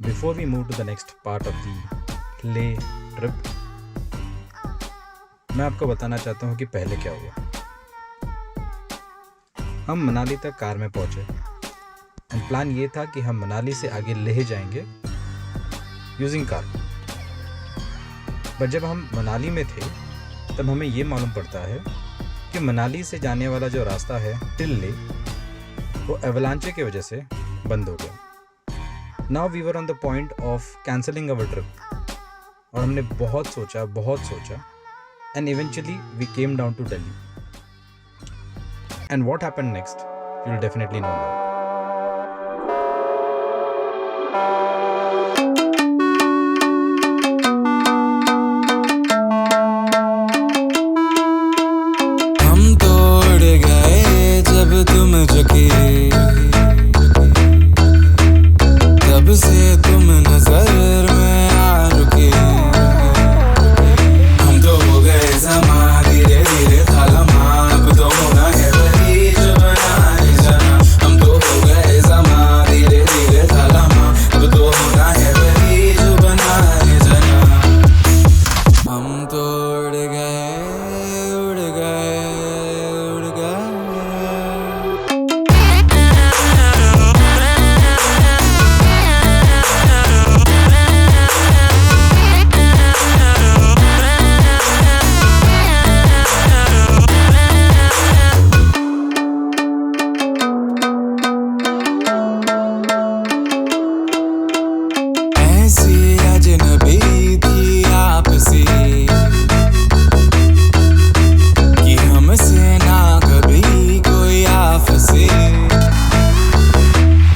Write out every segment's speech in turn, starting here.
Before we move to the next part of the Leh trip, मैं आपको बताना चाहता हूँ कि पहले क्या हुआ। हम मनाली तक कार में पहुँचे एंड प्लान ये था कि हम मनाली से आगे लेह जाएंगे यूजिंग कार। बट जब हम मनाली में थे तब हमें ये मालूम पड़ता है कि मनाली से जाने वाला जो रास्ता है टिल लेह वो एवलांचे की वजह से बंद हो गया। Now we were on the point of cancelling our trip और हमने बहुत सोचा and eventually we came down to Delhi. And what happened next you will definitely know now. हम तोड़ गए जब तुम झुकी, तब से तुम नजर में आ रुकी। हम तो हो गए समा धीरे धीरे थालमा, अब तो होना है वही जो बनाए जाना। हम तो हो गए समा धीरे धीरे थालमा, अब तो होना है वही जो बनाए जाना। हम तो उड़ गए उड़ गए उड़ गए। ऐसी अजनबी थी आपसी कि हमसे ना कभी कोई आपसी।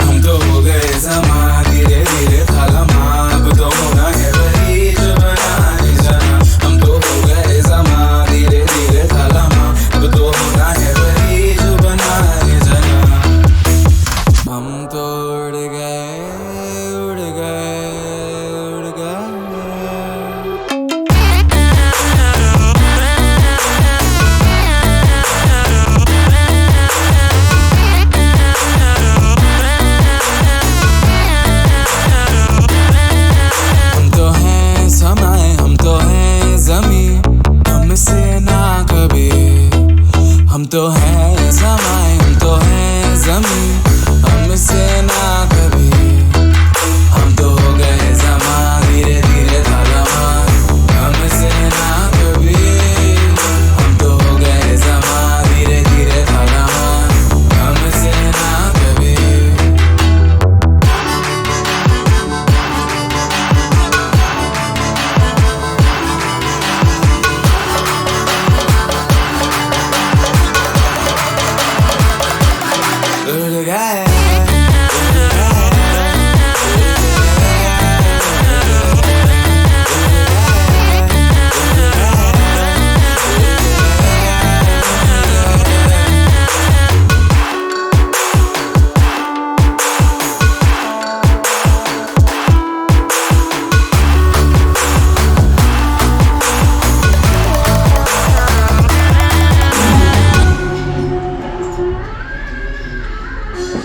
हम तो हो गए समा धीरे धीरे थालमा, अब तो होना है वही जो बनाए जाना। हम तो हो गए समा धीरे धीरे थालमा, अब तो होना है वही जो बनाए जाना। हम तो उड़ गए उड़ गए उड़ गए। हम तो हैं समाए, हम तो हैं ज़मीं, हमसे ना कभी। हम तो हैं समाए, हम तो हैं ज़मीं, हमसे ना कभी। हम तो हो गए समा धीरे धीरे थालमा, हमसे ना कभी। हम तो हो गए समा धीरे धीरे थालमा, हमसे ना कभी। उड़ गए उड़ गए।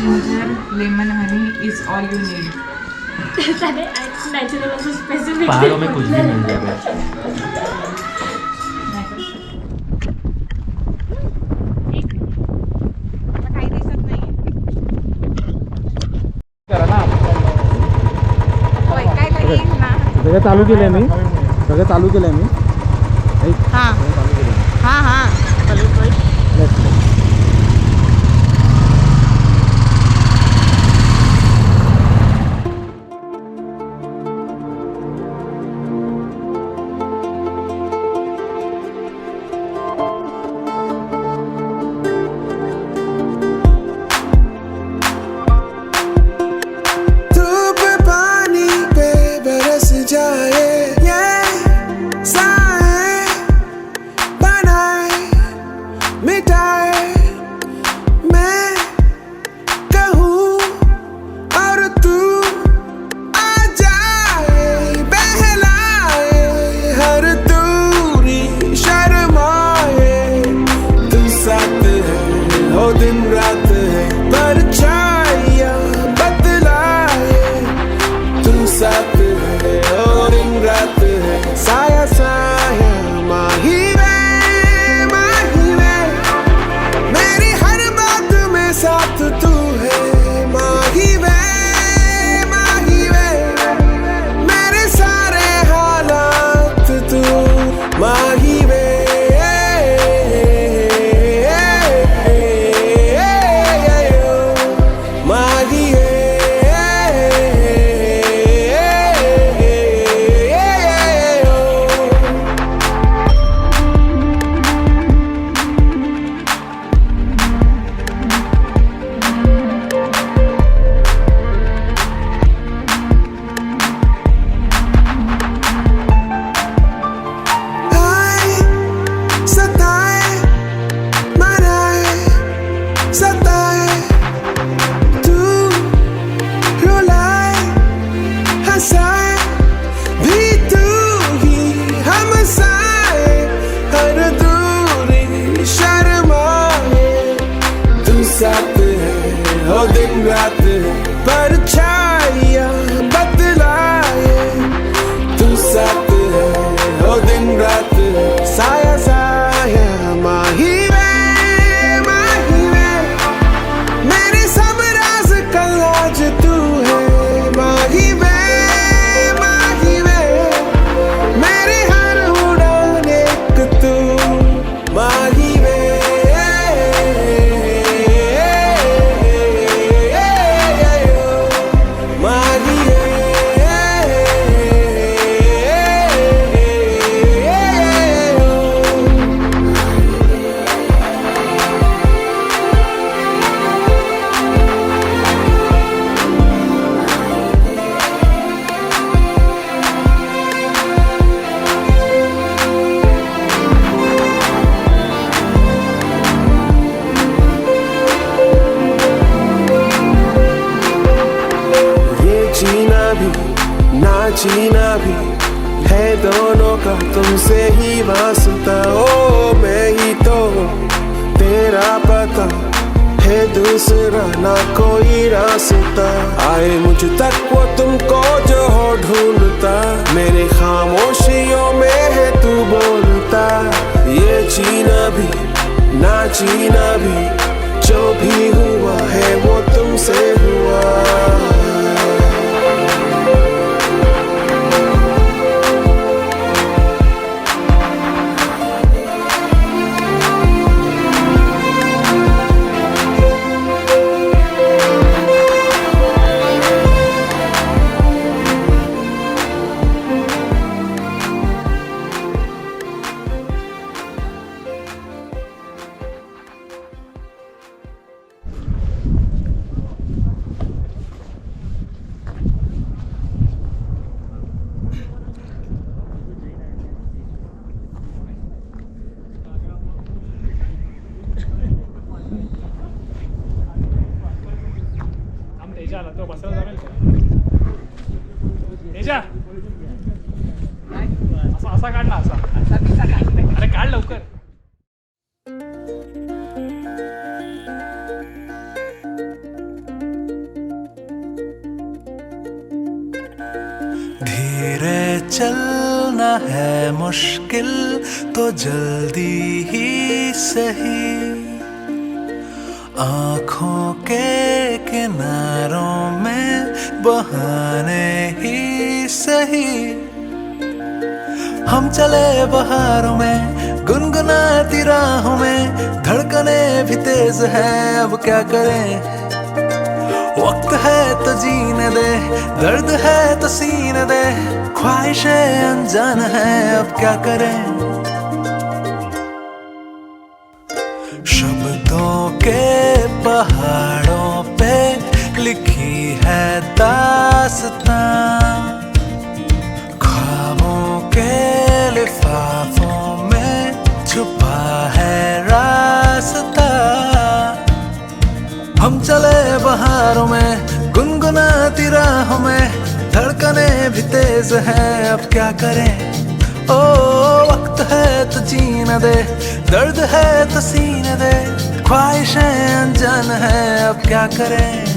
Ginger, lemon, honey is all you need. सारे नेचुरल और स्पेसिफिक पहाड़ों में कुछ भी मिल जाएगा। सगळं चालू केलंय मी हाँ हाँ हाँ धूप पानी पे बरस जाए ये साए, जीना भी है दोनों का तुमसे ही वास्ता। ओ मैं ही तो तेरा पता है दूसरा ना कोई रास्ता। आए मुझ तक वो तुमको जो हो ढूंढता, मेरी खामोशियों में है तू बोलता। ये जीना भी ना जीना भी जो भी हुआ है वो तुमसे हुआ। तो बसला जमेल का? तेजा असा काढ ना असा. अरे काढ लवकर. धीरे चलना है मुश्किल तो जल्दी ही सही, आँखों के किनारों में बहाने ही सही। हम चले बहारों में गुनगुनाती राहों में, धड़कने भी तेज है अब क्या करें। वक्त है तो जीने दे, दर्द है तो सीने दे, ख्वाहिशें अनजान है अब क्या करें। शब्दों के पहाड़ों पे लिखी है दास्तां, ख्वाबों के लिफाफों में छुपा है रास्ता। हम चले बहारों में गुनगुनाती राहों में, धड़कने भी तेज हैं अब क्या करें। ओ वक्त है तो जीने दे, दर्द है तो सीने दे, ख्वाहिशें अनजान है अब क्या करें।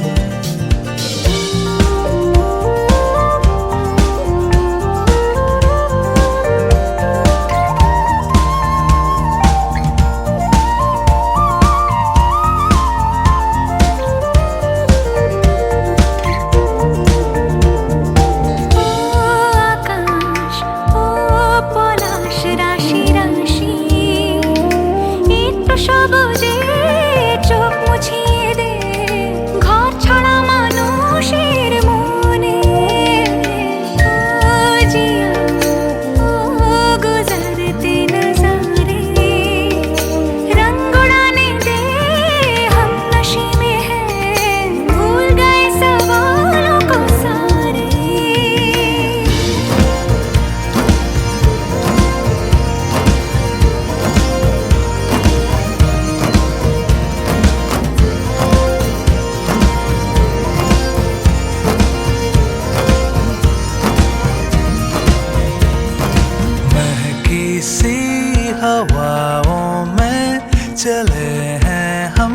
हवाओं में चले हैं हम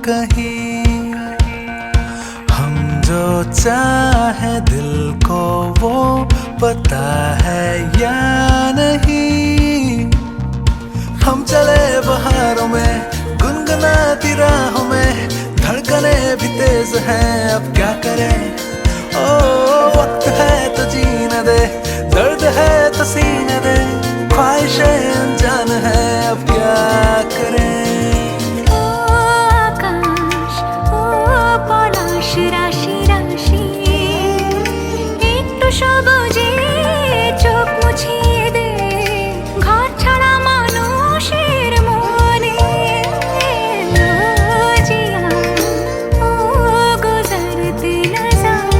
कहीं, हम जो चाहे दिल को वो पता है या नहीं। हम चले बहारों में गुनगुनाती राहों में, धड़कने भी तेज हैं अब क्या करें। ओ वक्त है तो जीने दे, दर्द है तो सीने दे, ख्वाहिशें अनजान है अब क्या करें। ओ आकाश ओ পলাশ রাশি রাশি, একটু সবুজে চোখ মুছিয়ে দে, ঘর ছাড়া মানুষের মনে। लो जिया ओ गुजरते नजारे,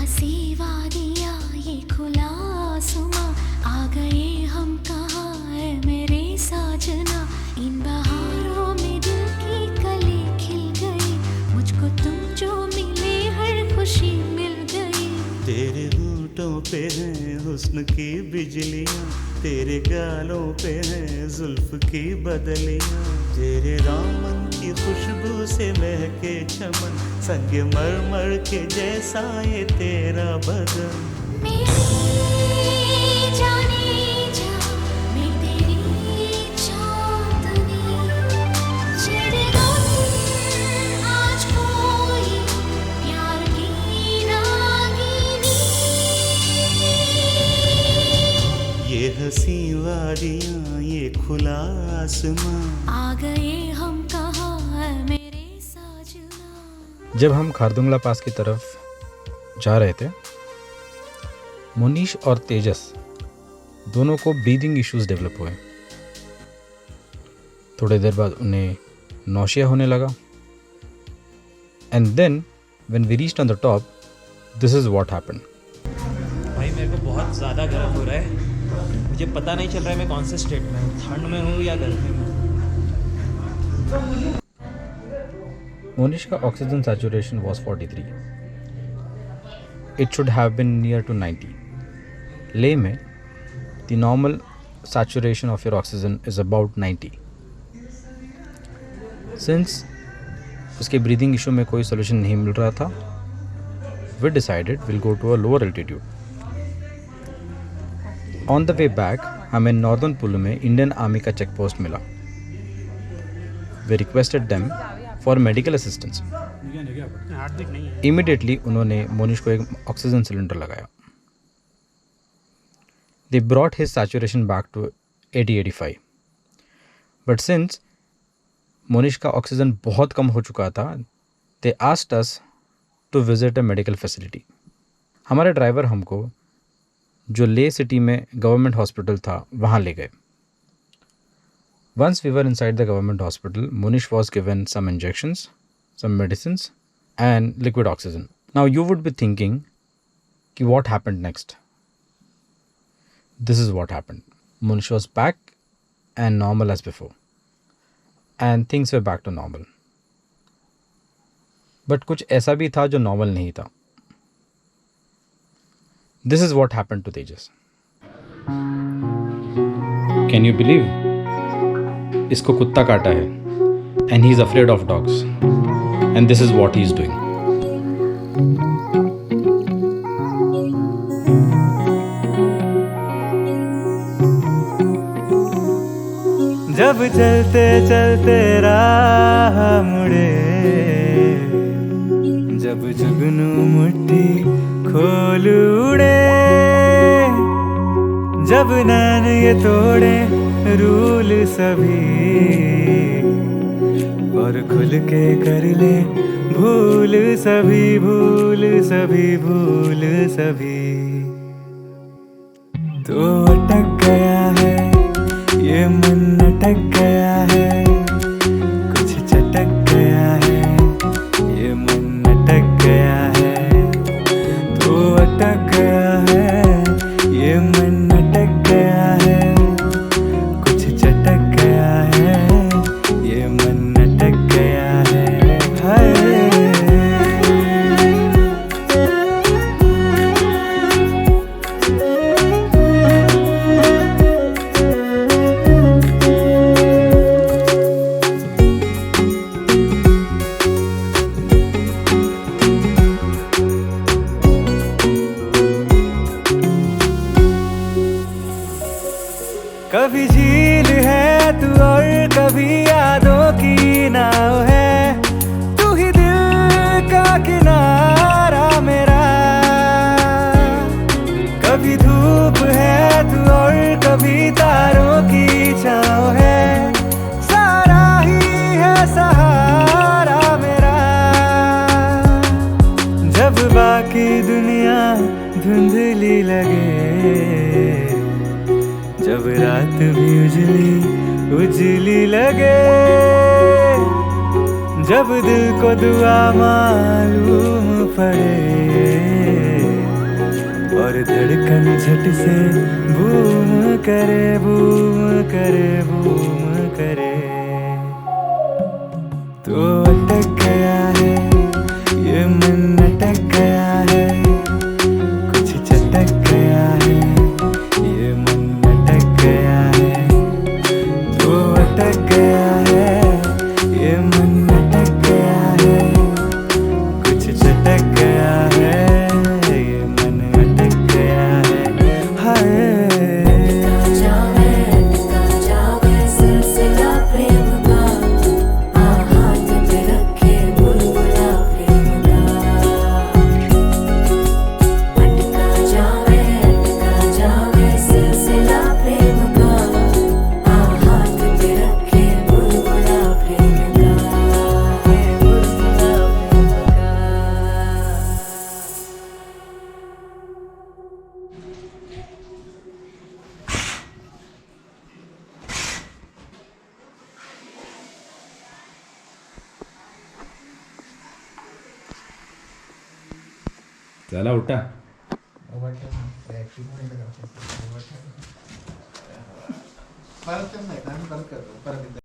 हंसी वादियाँ ये खुला आसमां, आ गए हम कहाँ है मेरे साजना। इन बहारों में दिल की कली खिल गई, मुझको तुम जो मिले हर खुशी मिल गई। तेरे होठों पे हैं हुस्न की बिजलियाँ, तेरे गालों पे हैं जुल्फ की बदलियाँ। तेरे दामन की खुशबू से महके चमन, संग मरमर के जैसा ये तेरा बदन। मेरी जाने जा, मैं तेरी चांदनी, छेड़े गम आज कोई प्यार की रागिनी। ये हंसी वादियाँ ये खुला आसमां, आ गए हम कहाँ है मेरे साजना। जब हम खारदुंगला पास की तरफ जा रहे थे, मोनीश और तेजस दोनों को ब्रीदिंग इश्यूज डेवलप हुए। थोड़ी देर बाद उन्हें नौशिया होने लगा। And then when we reached on the top, this is what happened. भाई मेरे को बहुत ज़्यादा गर्म हो रहा है, मुझे पता नहीं चल रहा है मैं कौन से स्टेट में हूँ, ठंड में हूँ या गर्मी में। मोनीश का oxygen saturation was 43. It should have been near to 90. ले में the normal saturation of your oxygen is about 90. Since उसके breathing issue में कोई solution नहीं मिल रहा था, we decided we'll go to a lower altitude. On the way back, हमें northern पुल में इंडियन आर्मी का चेक पोस्ट मिला. We requested them for medical assistance. Immediately उन्होंने मोनीश को एक ऑक्सीजन सिलेंडर लगाया. They brought his saturation back to 80-85. But since Monish का oxygen बहुत कम हो चुका था, they asked us to visit a medical facility. हमारे ड्राइवर हमको जो ले सिटी में गवर्नमेंट हॉस्पिटल था वहाँ ले गए. Once we were inside the government hospital, Monish was given some injections, some medicines and liquid oxygen. Now you would be thinking, ki what happened next? This is what happened. Monish was back and normal as before. And things were back to normal. But कुछ ऐसा भी था जो normal नहीं था. This is what happened to Tejas. Can you believe? इसको कुत्ता काटा है and he is afraid of dogs and this is what he is doing. जब चलते चलते राह मुड़े, जब जुगनू मुट्ठी खोल उड़े, जब नैन ये तोड़े रूल सभी और खुल के कर ले भूल सभी, भूल सभी, भूल सभी. तो अटक गया है ये मन, अटक गया है कुछ चटक गया है ये मन, अटक गया है. तो अटक गया है ये मन, अटक गया है कुछ चटक गया है ये मन, अटक गया है. हाय कभी झील है तू और कभी यादों की नाव है, तू ही दिल का किनारा मेरा. कभी धूप है तू और कभी तारों की छाँव है, सारा ही है सहारा मेरा. जब बाकी दुनिया धुंधली लगे, जब रात भी उजली लगे, जब दिल को दुआ मालूम पड़े, और धड़कन झट से बूम करे बूम करे बूम करे। तो अटक गया है ये मन अटक गया है, कुछ चटक गया है ये मन अटक गया है। तो अटक गया है ये मन अटक गया है, कुछ चटक गया है ये मन अटक गया है। हाय चला उठा. परत नाही परत करतो परत